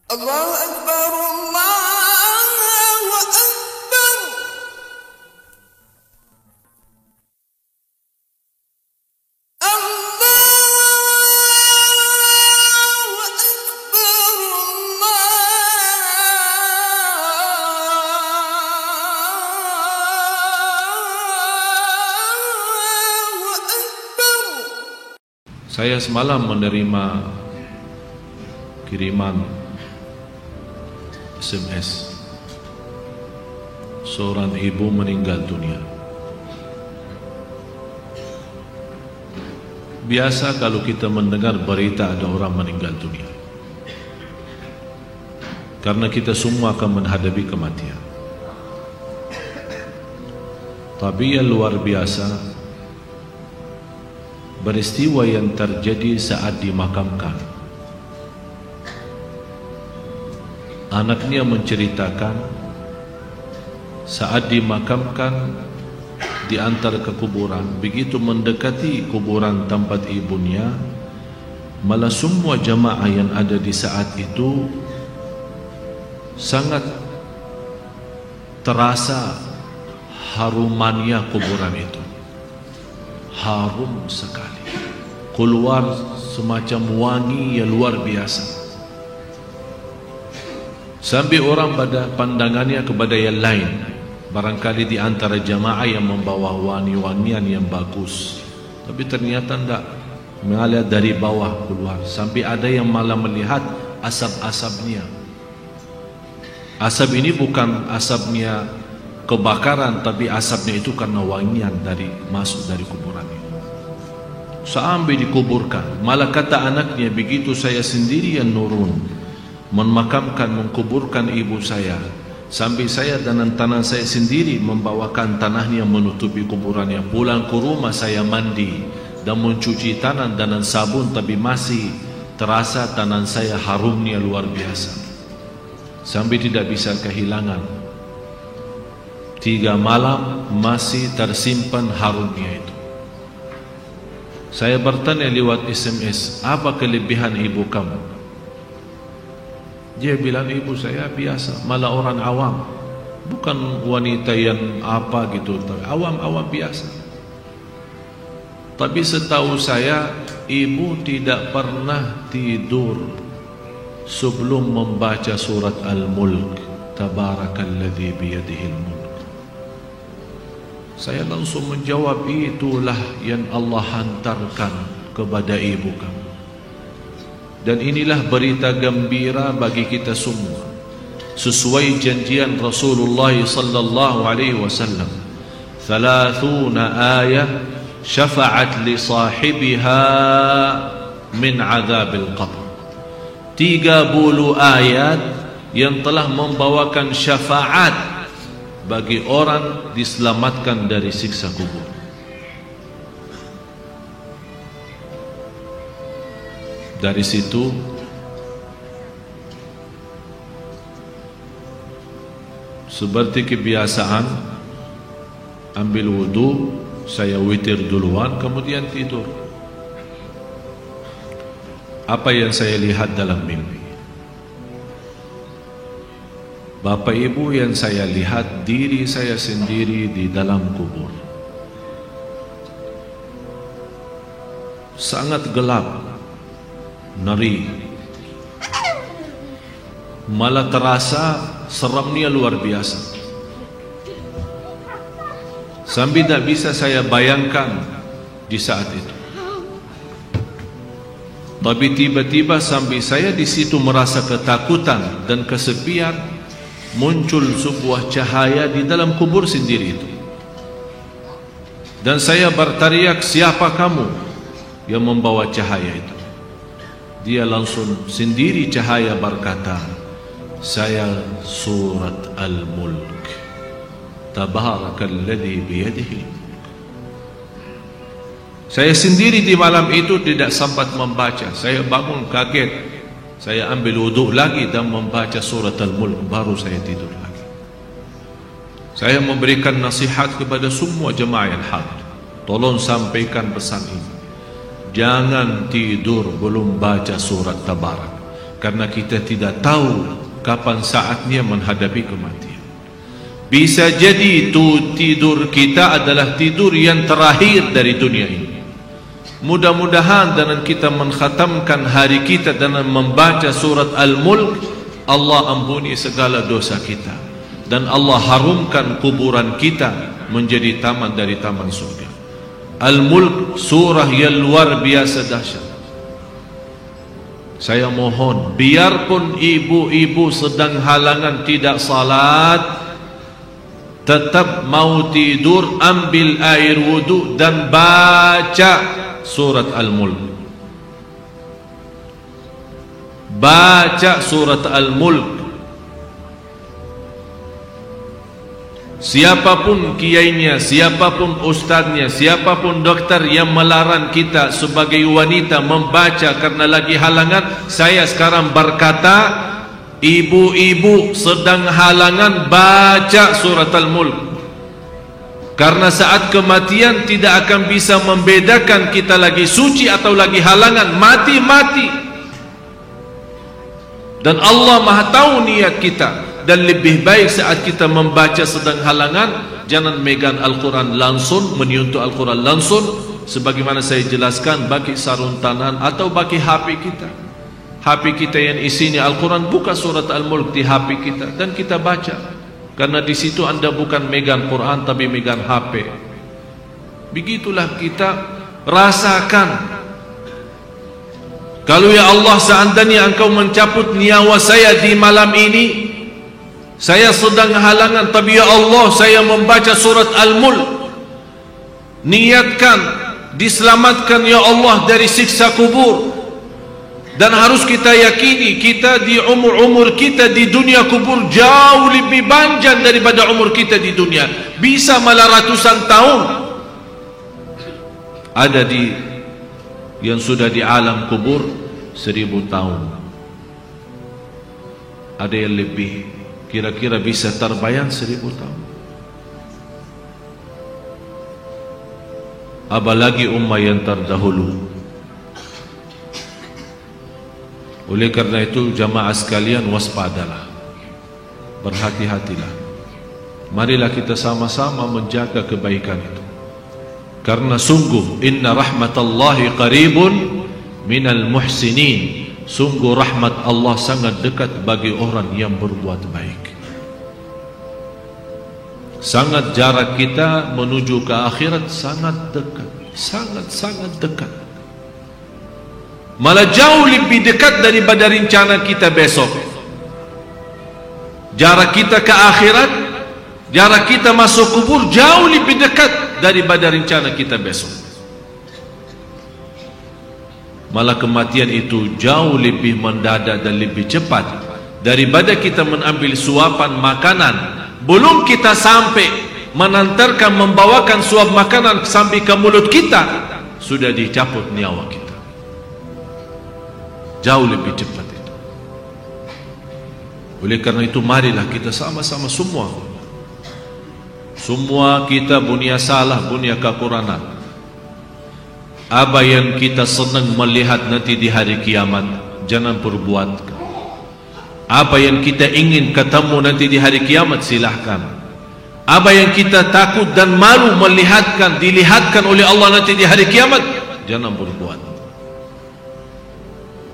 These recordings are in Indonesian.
Allahu Akbar, Allahu Akbar. Allahu Akbar, Allahu Akbar. Saya semalam menerima kiriman SMS. Seorang ibu meninggal dunia. Biasa kalau kita mendengar berita ada orang meninggal dunia, karena kita semua akan menghadapi kematian. Tapi yang luar biasa, peristiwa yang terjadi saat dimakamkan. Anaknya menceritakan saat dimakamkan di antara kuburan, begitu mendekati kuburan tempat ibunya, malah semua jamaah yang ada di saat itu sangat terasa harumannya kuburan itu. Harum sekali, keluar semacam wangi yang luar biasa, sampai orang pada pandangannya kepada yang lain, barangkali di antara jamaah yang membawa wangi-wangian yang bagus, tapi ternyata tidak, mengalir dari bawah keluar, sampai ada yang malah melihat asap-asapnya. Asap ini bukan asapnya kebakaran, tapi asapnya itu karena wangian dari masuk dari kuburan itu. Sampai dikuburkan, malah kata anaknya, begitu saya sendiri yang nurun memakamkan, mengkuburkan ibu saya, sampai saya dan tanah saya sendiri membawakan tanahnya menutupi kuburannya. Pulang ke rumah saya mandi dan mencuci tanah dengan sabun, tapi masih terasa tanah saya harumnya luar biasa, sampai tidak bisa kehilangan. 3 malam masih tersimpan harumnya itu. Saya bertanya lewat SMS, apa kelebihan ibu kamu? Dia bilang, ibu saya biasa, malah orang awam, bukan wanita yang apa gitu, awam-awam biasa. Tapi setahu saya, ibu tidak pernah tidur sebelum membaca surat Al-Mulk, Tabarakalladzi biyadihil mulk. Saya langsung menjawab, itulah yang Allah hantarkan kepada ibu kamu. Dan inilah berita gembira bagi kita semua, sesuai janjian Rasulullah sallallahu alaihi wasallam, 30 ayat syafa'at li sahibiha min azabil qabr. 30 ayat yang telah membawakan syafaat bagi orang diselamatkan dari siksa kubur. Dari situ seperti kebiasaan, ambil wudu, saya witir duluan, kemudian tidur. Apa yang saya lihat dalam mimpi? Bapak ibu yang saya lihat, diri saya sendiri di dalam kubur. Sangat gelap, ngeri, malah terasa seramnya luar biasa, sampai tidak bisa saya bayangkan di saat itu. Tapi tiba-tiba sampai saya di situ merasa ketakutan dan kesepian, muncul sebuah cahaya di dalam kubur sendiri itu, dan saya berteriak, siapa kamu yang membawa cahaya itu? Dia langsung sendiri cahaya berkata, saya surat Al-Mulk, Tabarakalladzi biyadihi. Saya sendiri di malam itu tidak sempat membaca. Saya bangun kaget, saya ambil wudhu lagi dan membaca surat Al-Mulk, baru saya tidur lagi. Saya memberikan nasihat kepada semua jemaah yang hadir, tolong sampaikan pesan ini. Jangan tidur belum baca surat Tabarak. karena kita tidak tahu kapan saatnya menghadapi kematian. Bisa jadi tidur kita adalah tidur yang terakhir dari dunia ini. Mudah-mudahan dengan kita mengkhatamkan hari kita dengan membaca surat Al-Mulk, Allah ampuni segala dosa kita dan Allah harumkan kuburan kita menjadi taman dari taman surga. Al-Mulk surah yang luar biasa dahsyat. Saya mohon, biarpun ibu-ibu sedang halangan tidak salat, tetap mau tidur, ambil air wudu dan baca surat Al-Mulk. Baca surat Al-Mulk. Siapapun kiainya, siapapun ustaznya, siapapun dokter yang melarang kita sebagai wanita membaca karena lagi halangan, saya sekarang berkata, ibu-ibu sedang halangan, baca surat Al-Mulk. Karena saat kematian tidak akan bisa membedakan kita lagi suci atau lagi halangan, mati-mati. Dan Allah Maha tahu niat kita. Dan lebih baik saat kita membaca sedang halangan, jangan megang Al-Quran langsung, menyentuh Al-Quran langsung, sebagaimana saya jelaskan, bagi sarung tangan atau bagi HP kita. HP kita yang isinya Al-Quran, buka surat Al-Mulk di HP kita dan kita baca. Karena di situ anda bukan megang Quran tapi megang HP. Begitulah kita rasakan. Kalau ya Allah, seandainya engkau mencabut nyawa saya di malam ini, saya sedang halangan, tapi ya Allah, saya membaca surat Al-Mulk. Niatkan, diselamatkan ya Allah dari siksa kubur. Dan harus kita yakini, kita di umur kita di dunia kubur jauh lebih panjang daripada umur kita di dunia. Bisa malah ratusan tahun. Ada yang sudah di alam kubur 1000 tahun. Ada yang lebih. Kira-kira bisa terbayang 1000 tahun. Apalagi ummah yang terdahulu. Oleh karena itu jamaah sekalian, waspadalah, berhati-hatilah. Marilah kita sama-sama menjaga kebaikan itu. Karena sungguh inna rahmatallahi qaribun minal muhsinin. Sungguh rahmat Allah sangat dekat bagi orang yang berbuat baik. Sangat jarak kita menuju ke akhirat sangat dekat, sangat dekat. Malah jauh lebih dekat daripada rencana kita besok. Jarak kita ke akhirat, jarak kita masuk kubur jauh lebih dekat daripada rencana kita besok. Malah kematian itu jauh lebih mendadak dan lebih cepat daripada kita mengambil suapan makanan. Belum kita sampai menantarkan, membawakan suap makanan sampai ke mulut kita, sudah dicabut nyawa kita. Jauh lebih cepat itu. Oleh karena itu marilah kita sama-sama semua kita punya salah, punya kekurangan. Apa yang kita senang melihat nanti di hari kiamat, jangan perbuat. Apa yang kita ingin ketemu nanti di hari kiamat, silahkan. Apa yang kita takut dan malu dilihatkan oleh Allah nanti di hari kiamat, jangan berbuat.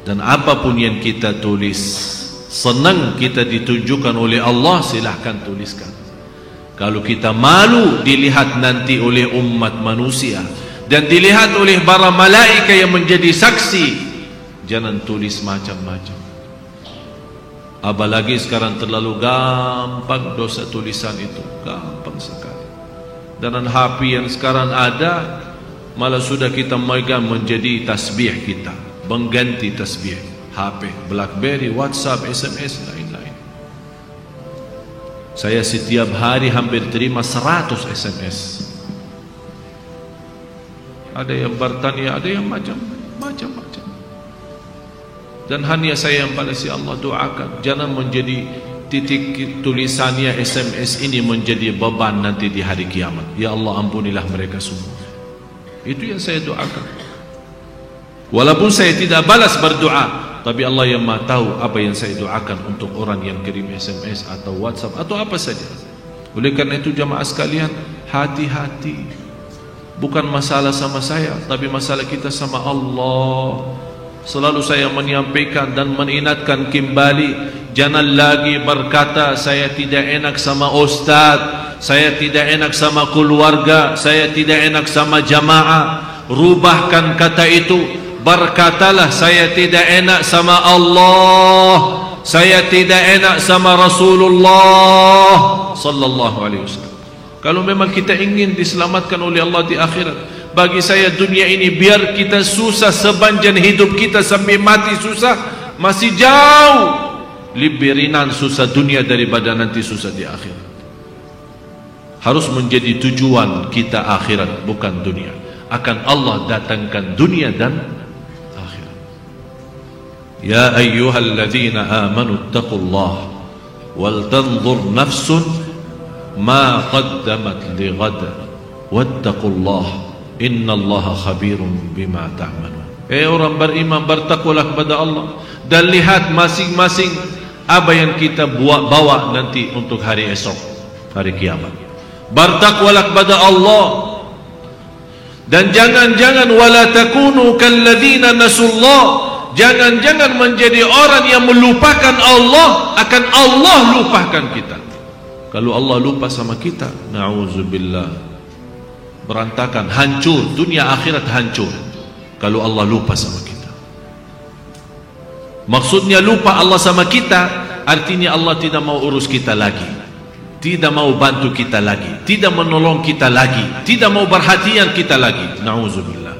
Dan apapun yang kita tulis, senang kita ditunjukkan oleh Allah, silahkan tuliskan. Kalau kita malu dilihat nanti oleh umat manusia dan dilihat oleh para malaikat yang menjadi saksi, jangan tulis macam-macam. Apalagi sekarang terlalu gampang dosa tulisan itu, gampang sekali. Dan HP yang sekarang ada, malah sudah kita megang menjadi tasbih kita, mengganti tasbih. HP, BlackBerry, WhatsApp, SMS, lain-lain. Saya setiap hari hampir terima 100 SMS. Ada yang bertanya, ada yang macam-macam. Dan hanya saya yang balas, ya Allah doakan, jangan menjadi titik tulisannya SMS ini menjadi beban nanti di hari kiamat. Ya Allah ampunilah mereka semua. Itu yang saya doakan. Walaupun saya tidak balas berdoa, tapi Allah yang Maha tahu apa yang saya doakan untuk orang yang kirim SMS atau WhatsApp atau apa saja. Oleh karena itu jamaah sekalian, hati-hati. Bukan masalah sama saya, tapi masalah kita sama Allah. Selalu saya menyampaikan dan mengingatkan kembali, jangan lagi berkata saya tidak enak sama ustaz, saya tidak enak sama keluarga, saya tidak enak sama jamaah. Rubahkan kata itu, berkatalah saya tidak enak sama Allah, saya tidak enak sama Rasulullah sallallahu alaihi wasallam. Kalau memang kita ingin diselamatkan oleh Allah di akhirat, bagi saya dunia ini biar kita susah sepanjang hidup kita sampai mati susah, masih jauh lebih ringan susah dunia daripada nanti susah di akhirat. Harus menjadi tujuan kita akhirat, bukan dunia. Akan Allah datangkan dunia dan akhirat. Ya ayyuhalladzina amanu taqullaha wal tanzur nafsun ma qaddamat lighad wattaqullaha innallaha khabirum bima ta'malun. Orang beriman, bertakwalah kepada Allah dan lihat masing-masing apa yang kita bawa nanti untuk hari esok, hari kiamat. Bertakwalah kepada Allah dan jangan-jangan wala takunu kalladzina nasullah, jangan-jangan menjadi orang yang melupakan Allah, akan Allah lupakan kita. Kalau Allah lupa sama kita, na'udzubillah, berantakan, hancur, dunia akhirat hancur kalau Allah lupa sama kita. Maksudnya lupa Allah sama kita, artinya Allah tidak mau urus kita lagi, tidak mau bantu kita lagi, tidak menolong kita lagi, tidak mau perhatian kita lagi. Na'udzubillah.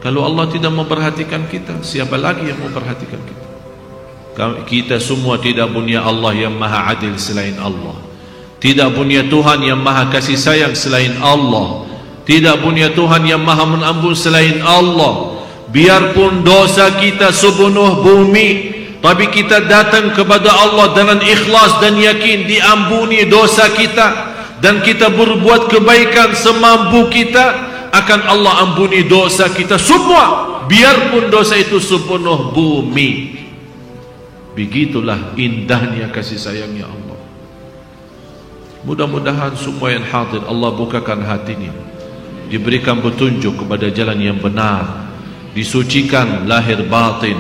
Kalau Allah tidak mau perhatikan kita, siapa lagi yang mau perhatikan kita? Kita semua tidak punya Allah yang maha adil selain Allah, tidak punya Tuhan yang maha kasih sayang selain Allah, tidak punya Tuhan yang maha mengampun selain Allah. Biarpun dosa kita sepenuh bumi, tapi kita datang kepada Allah dengan ikhlas dan yakin diampuni dosa kita, dan kita berbuat kebaikan semampu kita, akan Allah ampuni dosa kita semua, biarpun dosa itu sepenuh bumi. Begitulah indahnya kasih sayangnya Allah. Mudah-mudahan semua yang hadir Allah bukakan hatinya, diberikan petunjuk kepada jalan yang benar, disucikan lahir batin,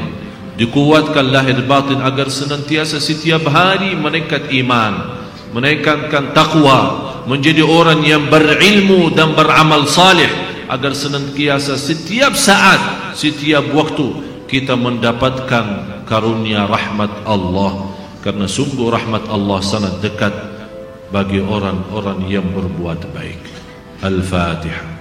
dikuatkan lahir batin agar senantiasa setiap hari meningkat iman, meningkatkan takwa, menjadi orang yang berilmu dan beramal salih, agar senantiasa setiap saat, setiap waktu kita mendapatkan karunia rahmat Allah, karena sungguh rahmat Allah sangat dekat bagi orang-orang yang berbuat baik. Al-Fatihah.